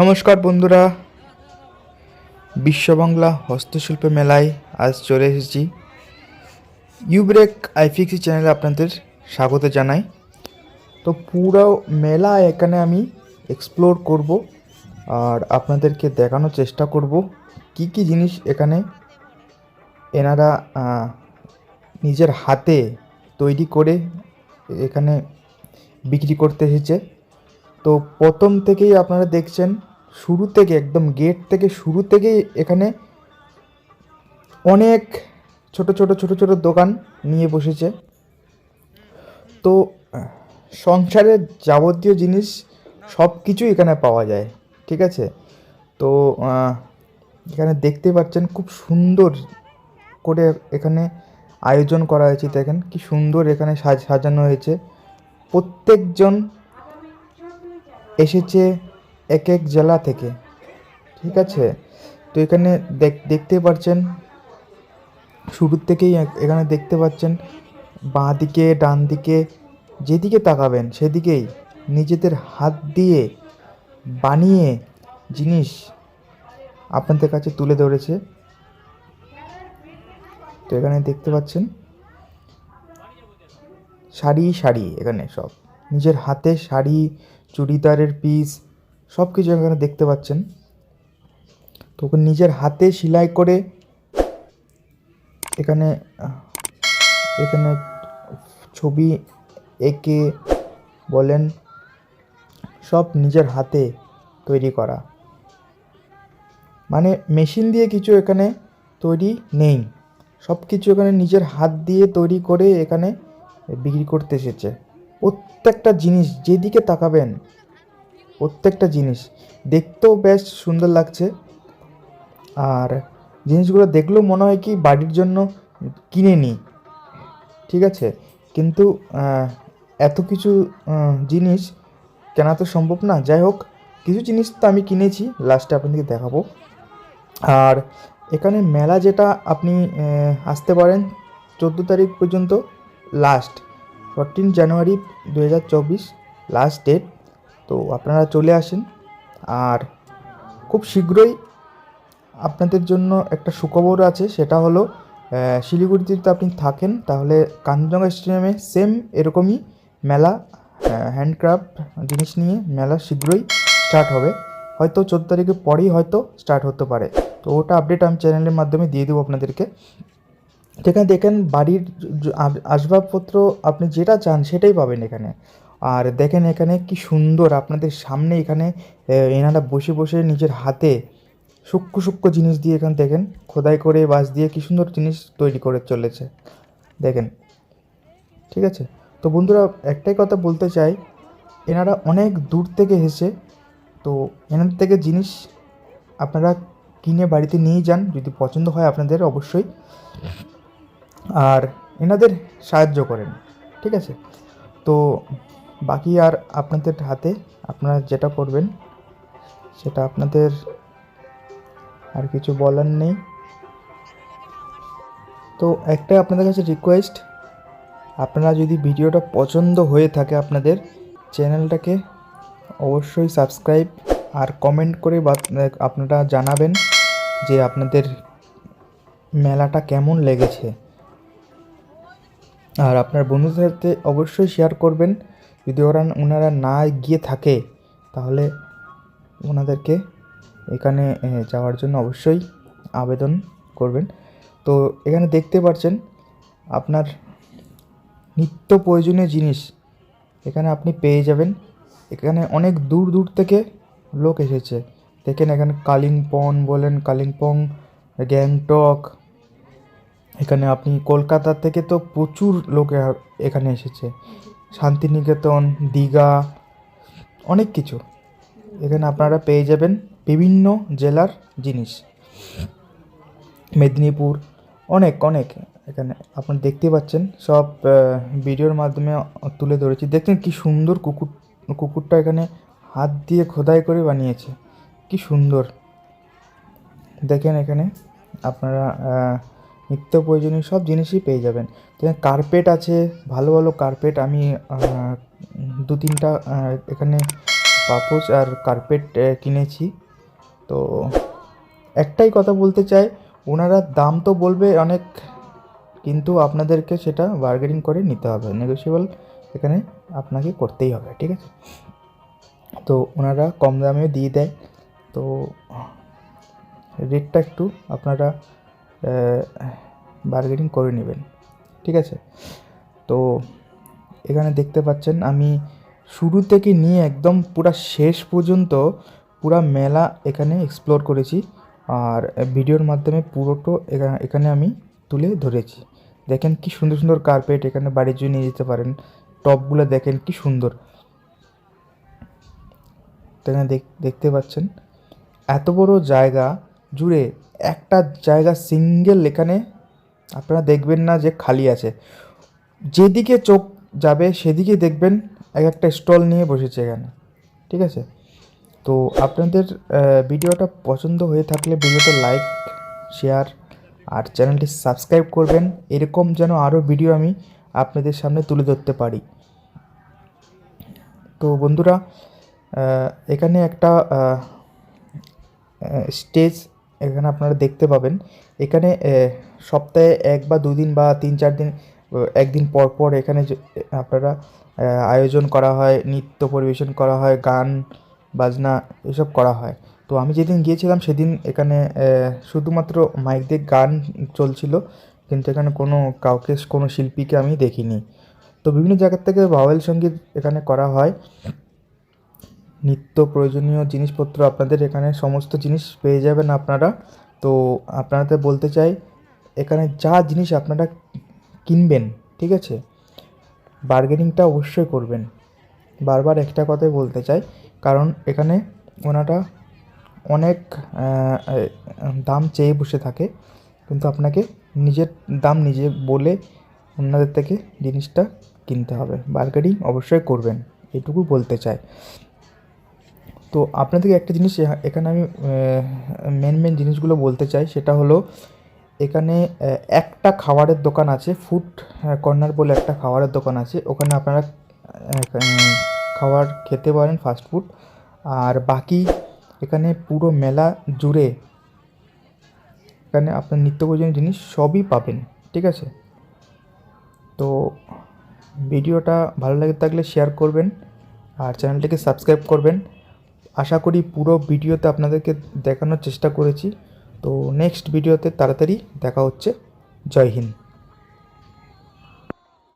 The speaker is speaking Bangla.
নমস্কার বন্ধুরা, বিশ্ব বাংলা হস্তশিল্প মেলায় আজ চলে এসেছি। ইউব্রেক আইফিক্সি চ্যানেলে আপনাদের স্বাগত জানাই। তো পুরো মেলা এখানে আমি এক্সপ্লোর করব আর আপনাদেরকে দেখানোর চেষ্টা করব কি কি জিনিস এখানে এনারা নিজের হাতে তৈরি করে এখানে বিক্রি করতে এসেছে। তো প্রথম থেকেই আপনারা দেখছেন, শুরু থেকে একদম গেট থেকে শুরু থেকেই এখানে অনেক ছোট ছোট ছোট ছোট দোকান নিয়ে বসেছে। তো সংসারের যাবতীয় জিনিস সব কিছুই এখানে পাওয়া যায়, ঠিক আছে। তো এখানে দেখতে পাচ্ছেন খুব সুন্দর করে এখানে আয়োজন করা হয়েছে। দেখেন কি সুন্দর এখানে সাজানো হয়েছে। প্রত্যেকজন এসেছে এক এক জেলা থেকে, ঠিক আছে। তো এখানে দেখতে পাচ্ছেন শুরুর থেকেই এখানে দেখতে পাচ্ছেন বাঁ দিকে ডান দিকে যেদিকে তাকাবেন সেদিকেই নিজেদের হাত দিয়ে বানিয়ে জিনিস আপনাদের কাছে তুলে ধরেছে। তো এখানে দেখতে পাচ্ছেন শাড়ি শাড়ি এখানে সব নিজের হাতে শাড়ি, চুড়িদারের পিস সব কিছু এখানে দেখতে পাচ্ছেন। তো নিজের হাতে সেলাই করে এখানে এখানে ছবি এঁকে বলেন, সব নিজের হাতে তৈরি করা, মানে মেশিন দিয়ে কিছু এখানে তৈরি নেই, সব কিছু এখানে নিজের হাত দিয়ে তৈরি করে এখানে বিক্রি করতে এসেছে। প্রত্যেকটা জিনিস যেদিকে তাকাবেন প্রত্যেকটা জিনিস দেখতেও বেশ সুন্দর লাগছে। আর জিনিসগুলো দেখলেও মনে হয় কি বাড়ির জন্য কিনে নিই, ঠিক আছে। কিন্তু এত কিছু জিনিস কেনা তো সম্ভব না। যাই হোক, কিছু জিনিস তো আমি কিনেছি, লাস্টে আপনাদেরকে দেখাবো। আর এখানে মেলা যেটা আপনি আসতে পারেন 14 তারিখ পর্যন্ত, লাস্ট 14 জানুয়ারি 2024 লাস্ট ডেট। তো আপনারা চলে আসেন। আর খুব শীঘ্রই আপনাদের জন্য একটা সুখবর আছে, সেটা হলো শিলিগুড়িতে যদি আপনি থাকেন তাহলে কাঞ্চনজঙ্ঘা স্টেডিয়ামে সেম এরকমই মেলা, হ্যান্ডক্রাফট জিনিস নিয়ে মেলা শীঘ্রই স্টার্ট হবে। হয়তো 14 তারিখের পরেই হয়তো স্টার্ট হতে পারে। তো ওটা আপডেট আমি চ্যানেলের মাধ্যমে দিয়ে দেবো আপনাদেরকে। যেখানে দেখেন বাড়ির আসবাবপত্র আপনি যেটা চান সেটাই পাবেন এখানে। আর দেখেন এখানে কি সুন্দর আপনাদের সামনে এখানে এনারা বসে বসে নিজের হাতে সূক্ষ্ম সূক্ষ্ম জিনিস দিয়ে এখানে দেখেন খোদাই করে বাঁশ দিয়ে কি সুন্দর জিনিস তৈরি করে চলেছে দেখেন, ঠিক আছে। তো বন্ধুরা, একটাই কথা বলতে চাই, এনারা অনেক দূর থেকে এসেছে। তো এনাদের থেকে জিনিস আপনারা কিনে বাড়িতে নিয়ে যান, যদি পছন্দ হয় আপনাদের অবশ্যই, আর এনাদের সাহায্য করেন, ঠিক আছে। তো বাকি আর আপনাদের হাতে, আপনারা যেটা করবেন সেটা আপনাদের, আর কিছু বলার নেই। তো একটাই আপনাদের কাছে রিকোয়েস্ট, আপনারা যদি ভিডিওটা পছন্দ হয়ে থাকে আপনাদের চ্যানেলটাকে অবশ্যই সাবস্ক্রাইব আর কমেন্ট করে আপনারা জানাবেন যে আপনাদের মেলাটা কেমন লেগেছে। আর আপনার বন্ধুদের সাথে অবশ্যই শেয়ার করবেন। যদি ওনারা না গিয়ে থাকে তাহলে ওনাদেরকে এখানে যাওয়ার জন্য অবশ্যই আবেদন করবেন। তো এখানে দেখতে পাচ্ছেন আপনার নিত্য প্রয়োজনীয় জিনিস এখানে আপনি পেয়ে যাবেন। এখানে অনেক দূর দূর থেকে লোক এসেছে। দেখেন এখানে কালিম্পং বলেন, কালিম্পং, গ্যাংটক, এখানে আপনি কলকাতা থেকে তো প্রচুর লোক এখানে এসেছে। শান্তিনিকেতন, দীঘা, অনেক কিছু এখানে আপনারা পেয়ে যাবেন, বিভিন্ন জেলার জিনিস, মেদিনীপুর, অনেক অনেক এখানে আপনারা দেখতে পাচ্ছেন। সব ভিডিওর মাধ্যমে তুলে ধরেছি। দেখছেন কি সুন্দর কুকুরটা এখানে হাত দিয়ে খোদাই করে বানিয়েছে, কি সুন্দর। দেখেন এখানে আপনারা নিত্য প্রয়োজনীয় সব জিনিসই পেয়ে যাবেন। তো কার্পেট আছে, ভালো ভালো কার্পেট আমি 2-3টা এখানে পাপোশ আর কার্পেট কিনেছি। তো একটাই কথা বলতে চাই, ওনারা দাম তো বলবে অনেক, কিন্তু আপনাদেরকে সেটা বার্গেনিং করে নিতে হবে, নেগোশিয়েবল এখানে আপনাকে করতেই হবে, ঠিক আছে। তো ওনারা কম দামে দিয়ে দেয়, তো রেটটা একটু আপনারা বার্গেনিং করে নেবেন, ঠিক আছে। তো এখানে দেখতে পাচ্ছেন আমি শুরু থেকে নিয়ে একদম পুরা শেষ পর্যন্ত পুরা মেলা এখানে এক্সপ্লোর করেছি, আর ভিডিওর মাধ্যমে পুরোটো এখানে আমি তুলে ধরেছি। দেখেন কি সুন্দর সুন্দর কার্পেট, এখানে বাড়ির জন্য নিয়ে যেতে পারেন। টপগুলো দেখেন কি সুন্দর, তো এখানে দেখতে পাচ্ছেন এত বড় জায়গা জুড়ে একটা জায়গা সিঙ্গেল এখানে আপনারা দেখবেন না যে খালি আছে। যেদিকে চোখ যাবে সেদিকে দেখবেন এক একটা স্টল নিয়ে বসেছে এখানে, ঠিক আছে। তো আপনাদের ভিডিওটা পছন্দ হয়ে থাকলে ভিডিওটা লাইক, শেয়ার আর চ্যানেলটি সাবস্ক্রাইব করবেন, এরকম যেন আরও ভিডিও আমি আপনাদের সামনে তুলে ধরতে পারি। তো বন্ধুরা, এখানে একটা স্টেজ এখানে আপনারা দেখতে পাবেন। এখানে সপ্তাহে 1 বা 2 দিন বা 3-4 দিন, একদিন পর পর এখানে আপনারা আয়োজন করা হয়, নৃত্য পরিবেশন করা হয়, গান বাজনা এসব করা হয়। তো আমি যেদিন গিয়েছিলাম সেদিন এখানে শুধুমাত্র মাইক দিয়ে গান চলছিল, কিন্তু এখানে কোনো শিল্পীকে আমি দেখিনি। তো বিভিন্ন জায়গার থেকে ভাওয়াল সঙ্গীত এখানে করা হয়। নিত্য প্রয়োজনীয় জিনিসপত্র আপনাদের এখানে সমস্ত জিনিস পেয়ে যাবেন আপনারা। তো আপনাদের বলতে চাই, এখানে যা জিনিস আপনারা কিনবেন, ঠিক আছে, বার্গেনিংটা অবশ্যই করবেন। বারবার একটা কথাই বলতে চাই, কারণ এখানে ওনারা অনেক দাম চেয়ে বসে থাকে, কিন্তু আপনাকে নিজের দাম নিজে বলে ওনাদের থেকে জিনিসটা কিনতে হবে। বার্গেনিং অবশ্যই করবেন, এটুকু বলতে চাই। তো আপনাদেরকে একটা জিনিস এখানে আমি মেন জিনিসগুলো বলতে চাই, সেটা হলো এখানে একটা খাবারের দোকান আছে, ফুড কর্নার বলে একটা খাবারের দোকান আছে। ওখানে আপনারা খাবার খেতে পারেন, ফাস্টফুড। আর বাকি এখানে পুরো মেলা জুড়ে এখানে আপনার নিত্য প্রয়োজনীয় জিনিস সবই পাবেন, ঠিক আছে। তো ভিডিওটা ভালো লাগে থাকলে শেয়ার করবেন আর চ্যানেলটিকে সাবস্ক্রাইব করবেন। আশা করি পুরো ভিডিওতে আপনাদেরকে দেখানোর চেষ্টা করেছি। তো নেক্সট ভিডিওতে তাড়াতাড়ি দেখা হচ্ছে। জয় হিন্দ।